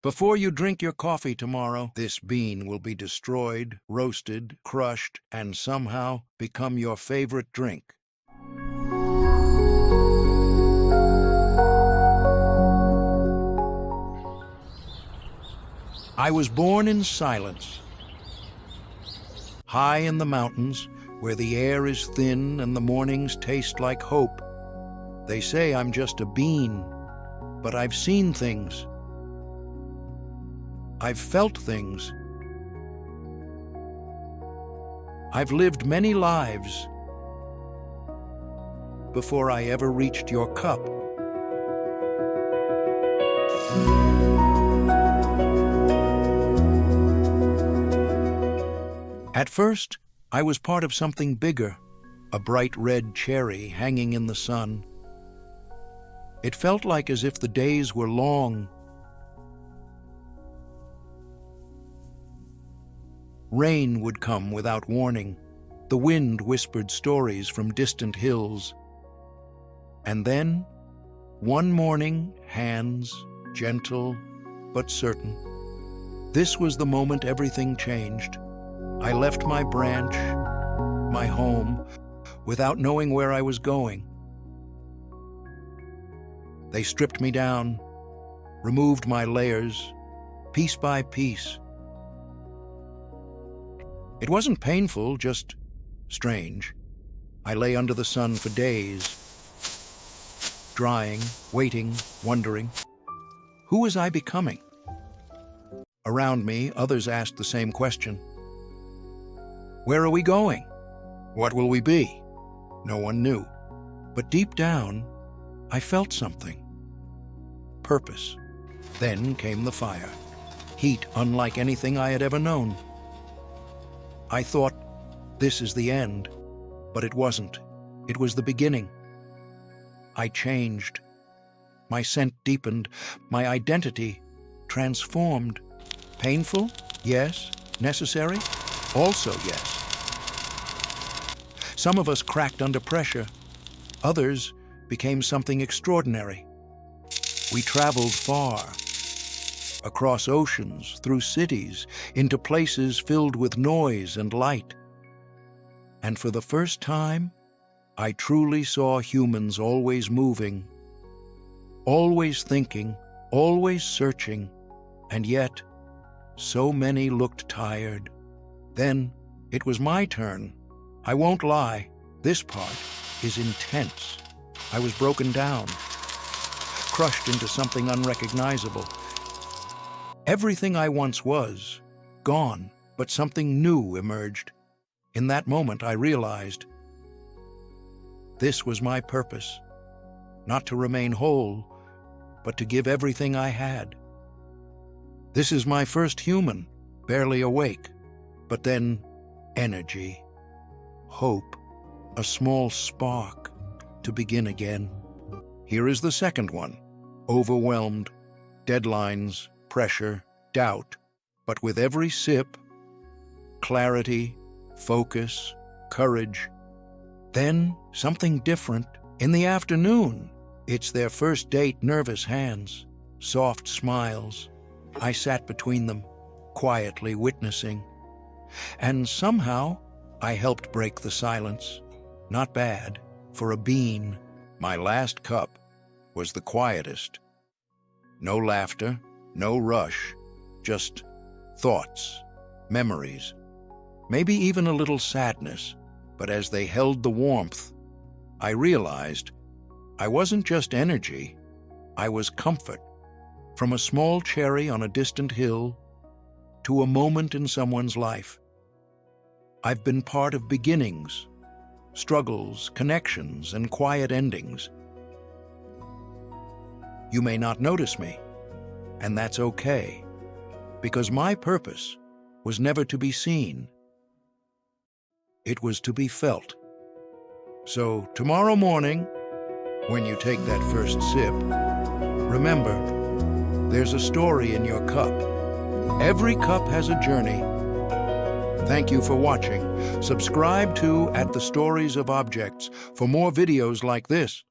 Before you drink your coffee tomorrow, this bean will be destroyed, roasted, crushed, and somehow become your favorite drink. I was born in silence, high in the mountains, where the air is thin and the mornings taste like hope. They say I'm just a bean, but I've seen things. I've felt things. I've lived many lives before I ever reached your cup. At first, I was part of something bigger, a bright red cherry hanging in the sun. It felt like as if the days were long. Rain would come without warning. The wind whispered stories from distant hills. And then, one morning, hands, gentle but certain. This was the moment everything changed. I left my branch, my home, without knowing where I was going. They stripped me down, removed my layers, piece by piece. It wasn't painful, just strange. I lay under the sun for days, drying, waiting, wondering. Who was I becoming? Around me, others asked the same question. Where are we going? What will we be? No one knew. But deep down, I felt something. Purpose. Then came the fire. Heat unlike anything I had ever known. I thought, this is the end. But it wasn't. It was the beginning. I changed. My scent deepened. My identity transformed. Painful? Yes. Necessary? Also yes. Some of us cracked under pressure. Others became something extraordinary. We traveled far, across oceans, through cities, into places filled with noise and light. And for the first time, I truly saw humans always moving, always thinking, always searching, and yet so many looked tired. Then it was my turn. I won't lie, this part is intense. I was broken down, crushed into something unrecognizable. Everything I once was, gone, but something new emerged. In that moment, I realized this was my purpose, not to remain whole, but to give everything I had. This is my first human, barely awake, but then energy, hope, a small spark to begin again. Here is the second one, overwhelmed, deadlines, pressure, doubt, but with every sip, clarity, focus, courage. Then something different. In the afternoon, it's their first date, nervous hands, soft smiles. I sat between them, quietly witnessing. And somehow, I helped break the silence. Not bad, for a bean. My last cup was the quietest. No laughter, no rush, just thoughts, memories, maybe even a little sadness. But as they held the warmth, I realized I wasn't just energy, I was comfort. From a small cherry on a distant hill to a moment in someone's life. I've been part of beginnings, struggles, connections, and quiet endings. You may not notice me, and that's okay, because my purpose was never to be seen. It was to be felt. So tomorrow morning, when you take that first sip, remember, there's a story in your cup. Every cup has a journey. Thank you for watching. Subscribe to @The Stories of Objects for more videos like this.